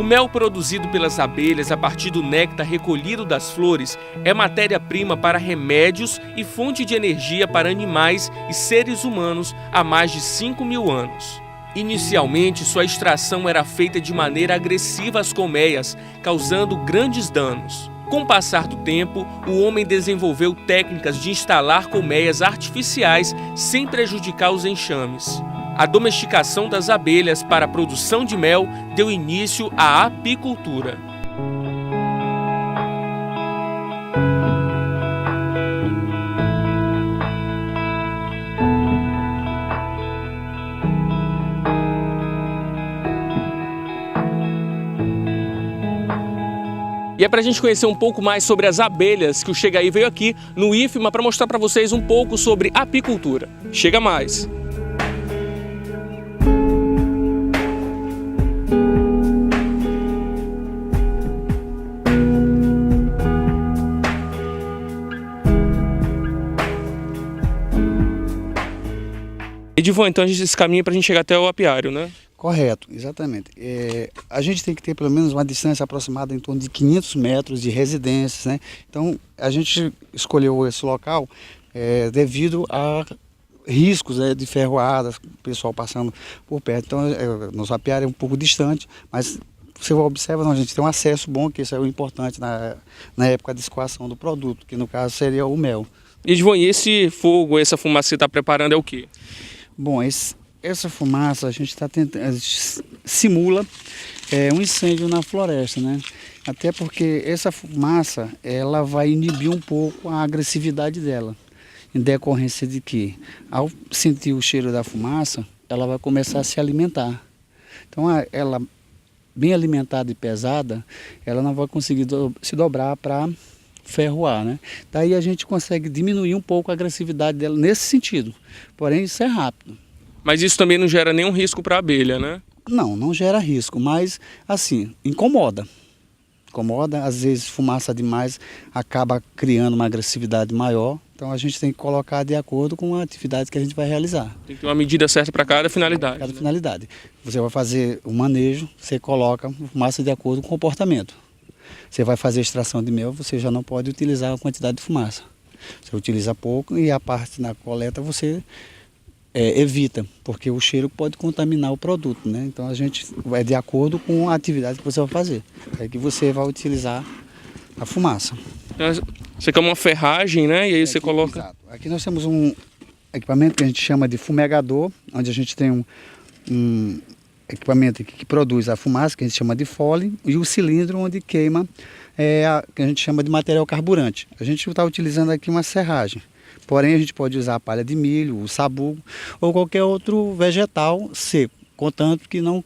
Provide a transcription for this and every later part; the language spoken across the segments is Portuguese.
mel produzido pelas abelhas a partir do néctar recolhido das flores é matéria-prima para remédios e fonte de energia para animais e seres humanos há mais de 5.000 anos. Inicialmente, sua extração era feita de maneira agressiva às colmeias, causando grandes danos. Com o passar do tempo, o homem desenvolveu técnicas de instalar colmeias artificiais sem prejudicar os enxames. A domesticação das abelhas para a produção de mel deu início à apicultura. E é para a gente conhecer um pouco mais sobre as abelhas que o Chega Aí veio aqui no IFMA para mostrar para vocês um pouco sobre apicultura. Chega mais! Edivan, então esse caminho é para a gente chegar até o apiário, né? Correto, exatamente. A gente tem que ter pelo menos uma distância aproximada em torno de 500 metros de residências, né? Então, a gente escolheu esse local devido a riscos, né, de ferroadas, o pessoal passando por perto. Então, nosso apiário é um pouco distante, mas você observa, a gente tem um acesso bom, que isso é o importante na época de escoação do produto, que no caso seria o mel. Edivan, e esse fogo, essa fumaça que você está preparando é o quê? Bom, essa fumaça a gente está tentando, simula um incêndio na floresta, né? Até porque essa fumaça, ela vai inibir um pouco a agressividade dela, em decorrência de que, ao sentir o cheiro da fumaça, ela vai começar a se alimentar. Então, ela bem alimentada e pesada, ela não vai conseguir se dobrar para ferroar, né? Daí a gente consegue diminuir um pouco a agressividade dela nesse sentido, porém isso é rápido. Mas isso também não gera nenhum risco para a abelha, né? Não gera risco, mas assim, incomoda. Incomoda, às vezes fumaça demais acaba criando uma agressividade maior, então a gente tem que colocar de acordo com a atividade que a gente vai realizar. Tem que ter uma medida certa para cada finalidade. Cada finalidade. Você vai fazer o manejo, você coloca fumaça de acordo com o comportamento. Você vai fazer extração de mel, você já não pode utilizar a quantidade de fumaça. Você utiliza pouco e a parte na coleta você evita, porque o cheiro pode contaminar o produto, né? Então a gente vai de acordo com a atividade que você vai fazer. É que você vai utilizar a fumaça. Você quer uma ferragem, né? E aí você coloca... Exato. Aqui nós temos um equipamento que a gente chama de fumegador, onde a gente tem um equipamento que produz a fumaça, que a gente chama de fole, e o cilindro onde queima, que a gente chama de material carburante. A gente está utilizando aqui uma serragem, porém a gente pode usar a palha de milho, o sabugo ou qualquer outro vegetal seco, contanto que não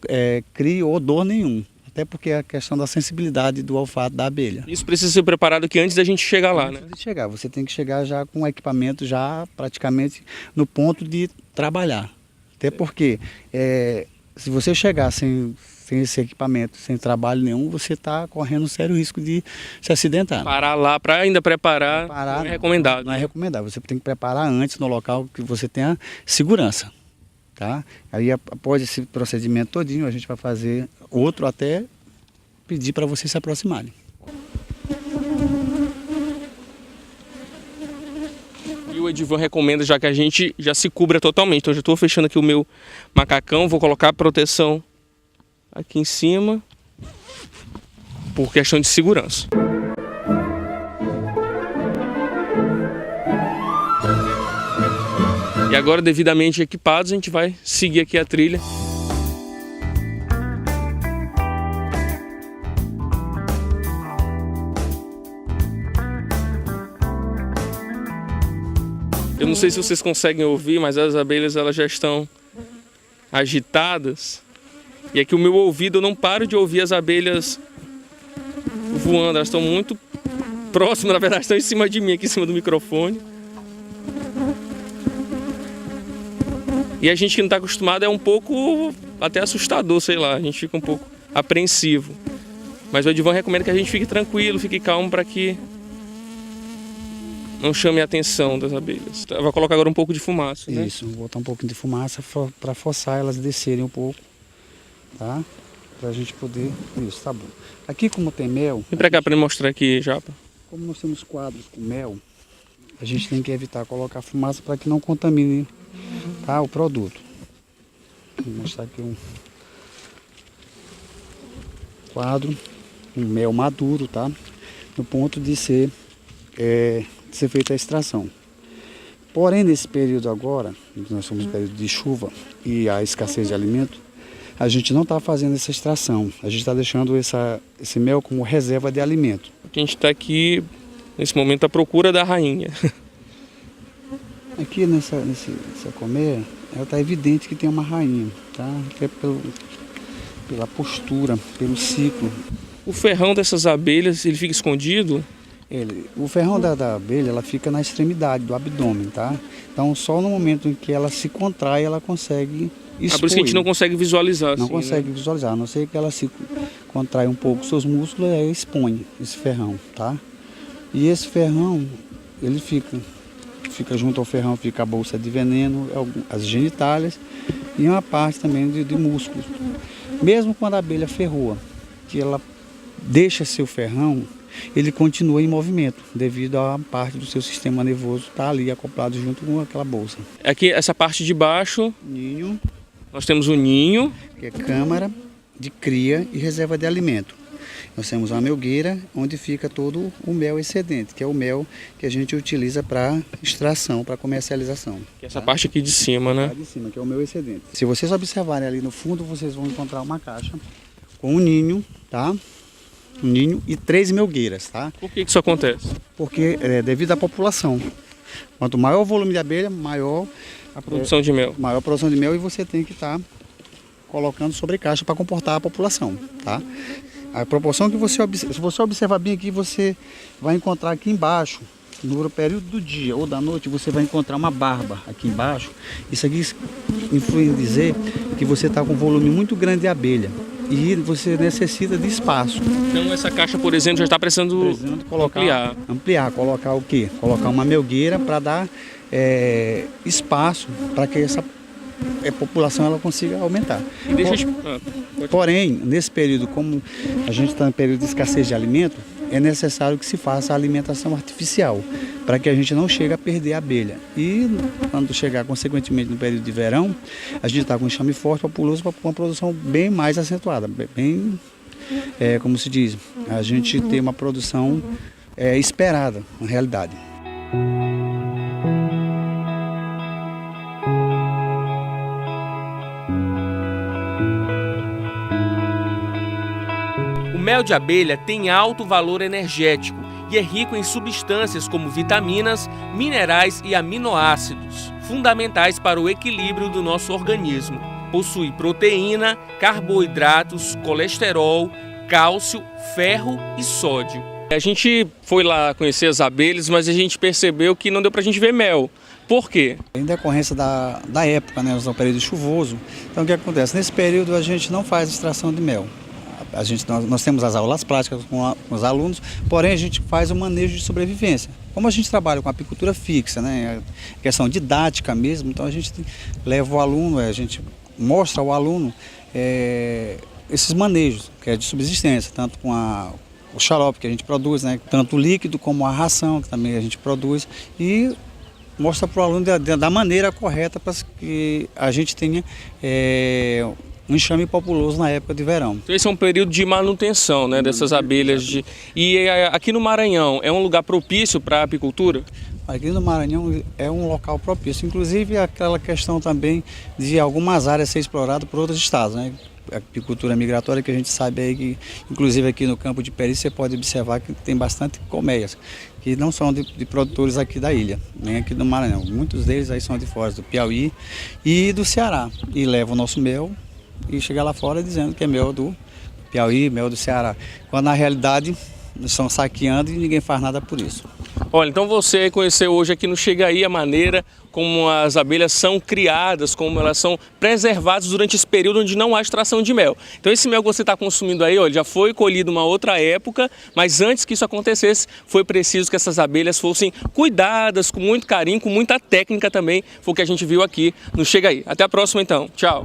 crie odor nenhum, até porque é a questão da sensibilidade do olfato da abelha. Isso precisa ser preparado aqui antes da gente chegar lá, né? Antes de chegar, você tem que chegar já com o equipamento já praticamente no ponto de trabalhar, até porque se você chegar sem esse equipamento, sem trabalho nenhum, você está correndo um sério risco de se acidentar. Parar lá para ainda preparar não é recomendado. Não é recomendado. Você tem que preparar antes no local que você tenha segurança. Tá? Aí após esse procedimento todinho, a gente vai fazer outro até pedir para vocês se aproximarem. E o Edivan recomenda já que a gente já se cubra totalmente. Então eu já estou fechando aqui o meu macacão, vou colocar a proteção aqui em cima por questão de segurança. E agora, devidamente equipados, a gente vai seguir aqui a trilha. Eu não sei se vocês conseguem ouvir, mas as abelhas elas já estão agitadas. E aqui o meu ouvido, eu não paro de ouvir as abelhas voando. Elas estão muito próximas, na verdade estão em cima de mim, aqui em cima do microfone. E a gente que não está acostumado é um pouco até assustador, sei lá. A gente fica um pouco apreensivo. Mas o Edivan recomenda que a gente fique tranquilo, fique calmo para que não chame a atenção das abelhas. Eu vou colocar agora um pouco de fumaça, né? Isso, vou botar um pouquinho de fumaça para forçar elas descerem um pouco, tá? para a gente poder... Isso, tá bom. Aqui como tem mel... Vem pra cá para mostrar aqui, Japa. Como nós temos quadros com mel, a gente tem que evitar colocar fumaça para que não contamine, tá, o produto. Vou mostrar aqui um quadro, um mel maduro, tá? No ponto de ser feita a extração. Porém, nesse período agora, nós somos no período de chuva e a escassez de alimento, a gente não está fazendo essa extração. A gente está deixando esse mel como reserva de alimento. A gente está aqui, nesse momento, à procura da rainha. Aqui nessa colmeia, ela está evidente que tem uma rainha, tá? Que é pela postura, pelo ciclo. O ferrão dessas abelhas, ele fica escondido? O ferrão da abelha, ela fica na extremidade do abdômen, tá? Então, só no momento em que ela se contrai, ela consegue expor. Por isso que a gente não consegue visualizar. Não assim, consegue né? visualizar, a não ser que ela se contrai um pouco os seus músculos e aí expõe esse ferrão, tá? E esse ferrão, ele fica junto ao ferrão, fica a bolsa de veneno, as genitálias e uma parte também de músculos. Mesmo quando a abelha ferroa, que ela deixa seu ferrão, ele continua em movimento, devido a parte do seu sistema nervoso estar ali acoplado junto com aquela bolsa. Aqui, essa parte de baixo, Ninho, nós temos o ninho. que é câmara de cria e reserva de alimento. Nós temos uma melgueira, onde fica todo o mel excedente, que é o mel que a gente utiliza para extração, para comercialização. Que é essa parte aqui de cima, né? Lá de cima, que é o mel excedente. Se vocês observarem ali no fundo, vocês vão encontrar uma caixa com um ninho, tá? Um ninho e 3 melgueiras, tá? Por que isso acontece? Porque devido à população. Quanto maior o volume de abelha, maior a Produção de mel. maior produção de mel, e você tem que estar colocando sobre caixa para comportar a população, tá? A proporção que você observa, se você observar bem aqui, você vai encontrar aqui embaixo, no período do dia ou da noite, você vai encontrar uma barba aqui embaixo. Isso aqui influi em dizer que você está com um volume muito grande de abelha e você necessita de espaço. Então essa caixa, por exemplo, já está precisando ampliar, colocar o quê? Colocar uma melgueira para dar espaço para que essa população ela consiga aumentar. E deixa Porém, nesse período, como a gente está em período de escassez de alimento, é necessário que se faça a alimentação artificial, para que a gente não chegue a perder a abelha. E quando chegar, consequentemente, no período de verão, a gente está com enxame forte, populoso, para uma produção bem mais acentuada, bem, como se diz, a gente ter uma produção esperada, na realidade. O mel de abelha tem alto valor energético e é rico em substâncias como vitaminas, minerais e aminoácidos, fundamentais para o equilíbrio do nosso organismo. Possui proteína, carboidratos, colesterol, cálcio, ferro e sódio. A gente foi lá conhecer as abelhas, mas a gente percebeu que não deu para a gente ver mel. Por quê? Em decorrência da época, né, no período chuvoso, então o que acontece? Nesse período a gente não faz extração de mel. Nós temos as aulas práticas com os alunos, porém a gente faz o manejo de sobrevivência. Como a gente trabalha com apicultura fixa, né, questão didática mesmo, então a gente leva o aluno, a gente mostra ao aluno esses manejos, que é de subsistência, tanto com o xarope que a gente produz, né, tanto o líquido como a ração que também a gente produz, e mostra para o aluno da maneira correta para que a gente tenha um enxame populoso na época de verão. Então esse é um período de manutenção, né, dessas abelhas. E aqui no Maranhão é um lugar propício para a apicultura? Aqui no Maranhão é um local propício, inclusive aquela questão também de algumas áreas ser exploradas por outros estados, né? A apicultura migratória, que a gente sabe aí que, inclusive aqui no campo de Peri, você pode observar que tem bastante colmeias, que não são de produtores aqui da ilha, nem aqui do Maranhão. Muitos deles aí são de fora, do Piauí e do Ceará, e levam o nosso mel e chega lá fora dizendo que é mel do Piauí, mel do Ceará, quando na realidade estão saqueando e ninguém faz nada por isso. Olha, então você conheceu hoje aqui no Chega Aí a maneira como as abelhas são criadas, como elas são preservadas durante esse período onde não há extração de mel. Então esse mel que você está consumindo aí, olha, já foi colhido uma outra época, mas antes que isso acontecesse, foi preciso que essas abelhas fossem cuidadas com muito carinho, com muita técnica também, foi o que a gente viu aqui no Chega Aí. Até a próxima então, tchau!